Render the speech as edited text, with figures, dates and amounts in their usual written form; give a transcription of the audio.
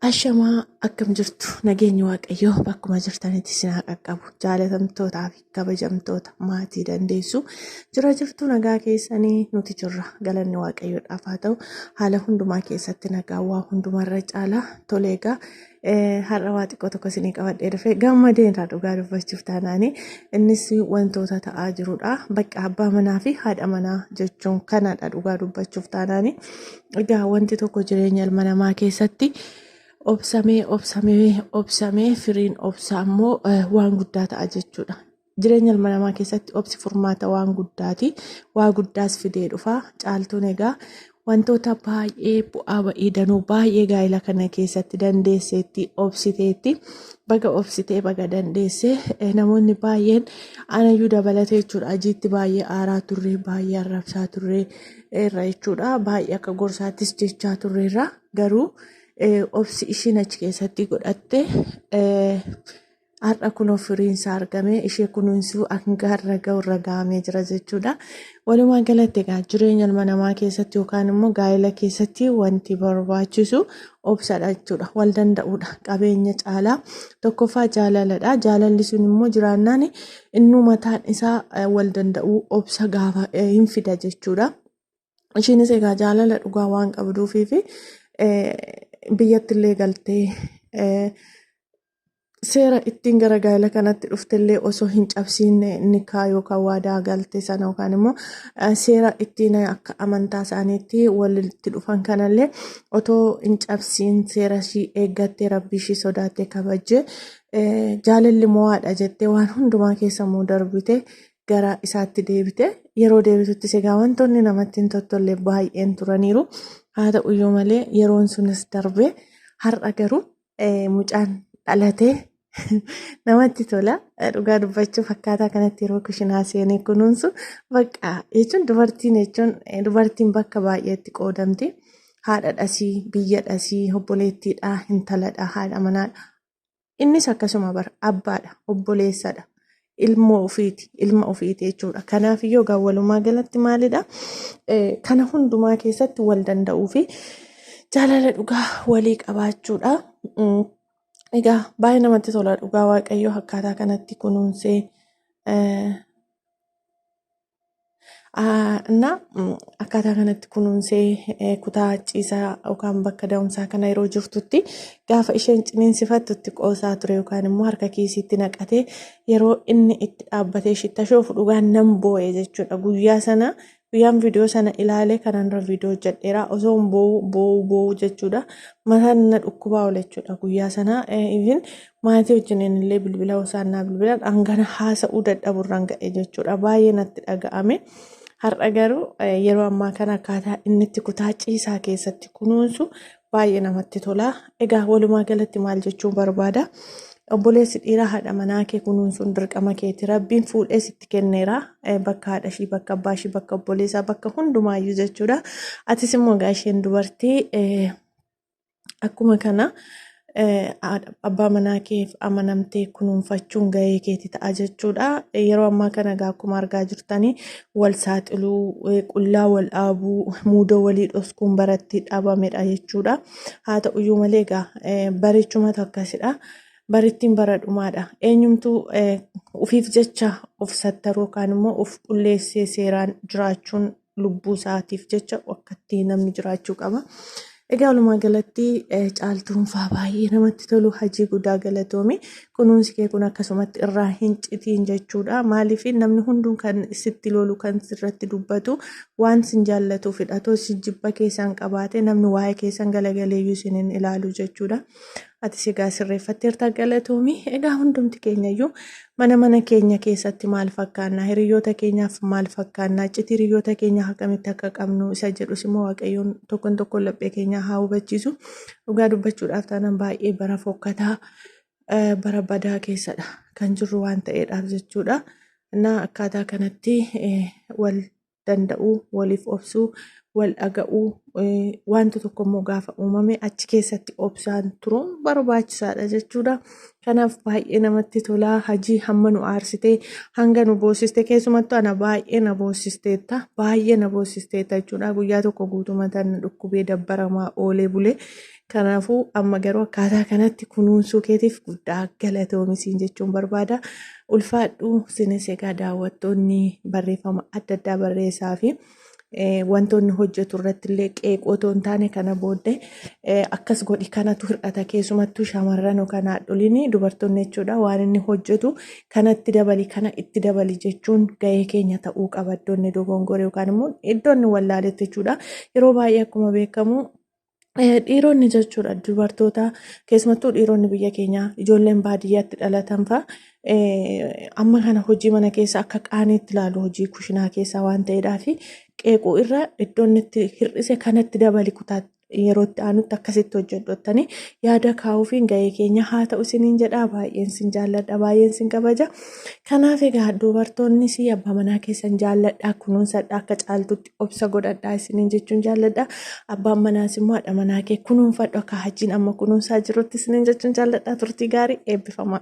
Ashamaa akkam jirtu nageenyi waaqayyoo bakkuma jirtanitti isin haa qaqqabu. Jaalatamtootaa fi kabajamtoota maatii dandeessu. Jira jirtu nagaa keessanii nuti jirra. Galanni waaqayyoodhaaf haa ta'u. Haala hundumaa keessatti nagaa waa hundumarra caalaa tole egaa. Har'a waa xiqqoo tokko isinii qabadhee dhufee gammadeen irraa dhugaa dubbachuuf taanaani. Innis wantoota ta'aa jirudha. Bakka abbaa manaa fi haadha manaa jechuun kanadha dhugaa dubbachuuf taanaani. Egaa wanti tokko jireenya ilma namaa keessatti obsamee firiin obsaa immoo waan guddaa ta'a jechuudha. Jireenya ilma namaa keessatti obsi furmaata waan guddaati. Waa guddaas fidee dhufa. Caaltuun egaa wantoota baay'ee bu'aa ba'ii danuu baay'ee gaa'ela kana keessatti dandeesseetti obsiteetti. Baga obsitee baga dandeessee namoonni baay'een anayyuu dabalatee jechuudha. Ajiitti baay'ee aaraa turre, baay'ee arrabsaa turre irra jechuudha. Baay'ee akka gorsaattis jechaa turreerra garuu obsi ishiin achi keessatti godhatte har'a kunoo firiinsaa argame ishee kunuunsuu hangaarra ga'urra ga'amee jira jechuudha. Walumaa galatti egaa jireenya ilma namaa keessatti yookaan immoo gaa'ela keessatti wanti barbaachisu obsadha jechuudha. Wal danda'uudha. Qabeenya caalaa tokkoffaa jaalaladha. Jaalalli sun immoo jiraannaan innuu mataan isaa wal danda'uu obsa gaafa hin fida jechuudha. Ishiinis egaa jaalala dhugaa waan qabduufii fi biyyattillee galtee seera ittiin gara gaa'ela kanatti dhuftellee osoo hin cabsiinne nikaa yookaan waadaa galtee sana yookaan immoo seera ittiin akka amantaa isaaniitti walitti dhufan kanallee otoo hin cabsiin seera ishii eeggattee rabbii ishii sodaattee kabajjee jaalalli mo'aadha jettee waan hundumaa keessa immoo darbite gara isaatti deebite yeroo deebituttis egaa wantoonni namatti hin tolle baay'een turaniiru. Haa ta'uyyuu malee yeroon sunis darbee har'a garuu mucaan dhalatee namatti tola. Dhugaa dubbachuuf akkaataa kanatti yeroo kushinaa seenee kunuunsu bakka jechuun dubartiin bakka baay'eetti qoodamti. Haadhadhasii, biyyadhasii, obboleettiidha, intaladha, haadha manaadha. Innis akkasuma bara abbaadha, obboleessadha. Ilma ofiiti jechuudha. Kanaaf iyyuu egaa walumaa galatti maalidha? Kana hundumaa keessatti wal danda'uu fi jaalala dhugaa walii qabaachuudha. Egaa baay'ee namatti tola dhugaa waaqayyoo akkaataa kanatti kunuunsee akkaataa kanatti kunuunsee kutaa ciisaa yookaan bakka da'umsaa kana yeroo jirtutti gaafa isheen ciniinsifattutti qoosaa ture yookaan immoo harka kiisiitti naqatee yeroo inni itti dhaabbatee shitta shoofu dhugaan nan boo'e jechuudha. Guyyaan viidiyoo sana ilaalee kanarra viidiyoo hojjedheera osoo boo'u jechuudha. Mataan na dhukkubaa oole jechuudha guyyaa sana. Even maatii wajjin illee bilbila osaannaa bilbilaan hangana haasa'uu dadhaburraan ga'e jechuudha. Baay'ee natti dhaga'ame. Har'a garuu yeroo ammaa kana akkaataa inni itti kutaa ciisaa keessatti kunuunsu baay'ee namatti tola. Egaa walumaa galatti maal jechuun barbaada? Obboleessi dhiiraa haadha manaa kee kunuunsuun dirqama keeti. Rabbiin fuudhee sitti kenneera. Bakka haadha ishii, bakka abbaa ishii, bakka obboleessaa, bakka hundumaayyuu jechuudha. Atis immoo egaa isheen dubartii akkuma kana abbaa manaa keef amanamtee kunuunfachuun gahee keeti ta'a jechuudha. Yeroo ammaa kana egaa akkuma argaa jirtanii wal saaxiluu, qullaa wal dhaabuu, muudoo walii dhoskuun baratti dhaabamedha jechuudha. Haa ta'uyyuu malee egaa barichumatu akkasidha. Barittiin bara dhumaadha. Eenyumtuu ufiif jecha of sattaruu yookaan immoo of qulleessee seeraan jiraachuun lubbuu isaatiif jecha akkatti namni jiraachuu qaba. Egaa walumaa galatti caaltuun faa baay'ee namatti tolu hajii guddaa galatoomi. Kunuunsi kee kun akkasumatti irraa hin citiin jechuudha. Maaliif namni hunduu kan sitti lolu kan sirratti dubbatu waan sin jaallatuufidha. Tosi jibba keessan qabaate namni waa'ee keessan galagaleeyyuu isin hin ilaalu jechuudha. Atis egaa sirreeffatteerta galatoomi. Egaa hundumti keenyayyuu mana keenya keessatti maal fakkaannaa? Hiriyoota keenyaaf maal fakkaannaa? Iccitii hiriyoota keenyaa akkamitti akka qabnu isa jedhus immoo waaqayyoon tokkoon laphee keenyaa haa hubachiisu. Dhugaa dubbachuudhaaf taanaan baay'ee bara fokkataa bara badaa keessadha kan jirru waan ta'eedhaaf jechuudha. Akkaataa kanatti wal danda'uu, waliif obsuu, wal dhaga'uu wanta tokko immoo gaafa uumame achi keessatti obsaan turuun barbaachisaadha jechuudha. Kanaaf baay'ee namatti tolaa. Hajii hamma nu aarsitee hanga nu boosiste keessumattuu ana baay'ee na boosisteetta. Baay'ee na boosisteetta jechuudha. Guyyaa tokko guutumata dhukkubee dabbaramaa oolee bulee. Kanaafuu amma garuu akkaataa kanatti kunuunsuu keetiif guddaa galatoomi jechuun barbaada. Ulfaadhu sinis egaa daawwattoonni barreeffama adda addaa barreessaa fi wantoonni hojjetu irratti illee qeeqoo otoo hin taane kana booddee akkas godhi kanatu hir'ata keessumattuu shamarran yookaan haadholiin dubartoonni jechuudha waan inni hojjetu kanatti dabali kana itti dabali jechuun gahee keenya ta'uu qaba iddoonni dogongore yookaan immoo iddoonni wallaaletti jechuudha. Yeroo baay'ee akkuma beekamu dhiironni jechuudha dubartoota keessumattuu dhiironni biyya keenyaa ijoolleen baadiyyaatti dhalatan fa'a amma kana hojii mana keessa akka qaaniitti ilaalu hojii kushinaa keessaa waan ta'eedhaaf qeequu irra iddoon itti hir'ise kanatti dabali kutaa yerootti aanutti akkasitti hojjedhottanii yaada kaa'uufiin gahee keenya haa ta'u isiniin jedhaa. Baay'een sin jaalladha, baay'een sin kabaja. Kanaaf egaa dubartoonnis abbaa manaa keessan jaalladhaa, kunuunsadhaa, akka caaltutti obsa godhadhaa isiniin jechuun jaalladha. Abbaan manaas immoo haadha manaa kee kunuunfadhu akka Hajiin amma kunuunsaa jirutti isiniin jechuun jaalladhaa. Turtii gaarii, eebbifamaa.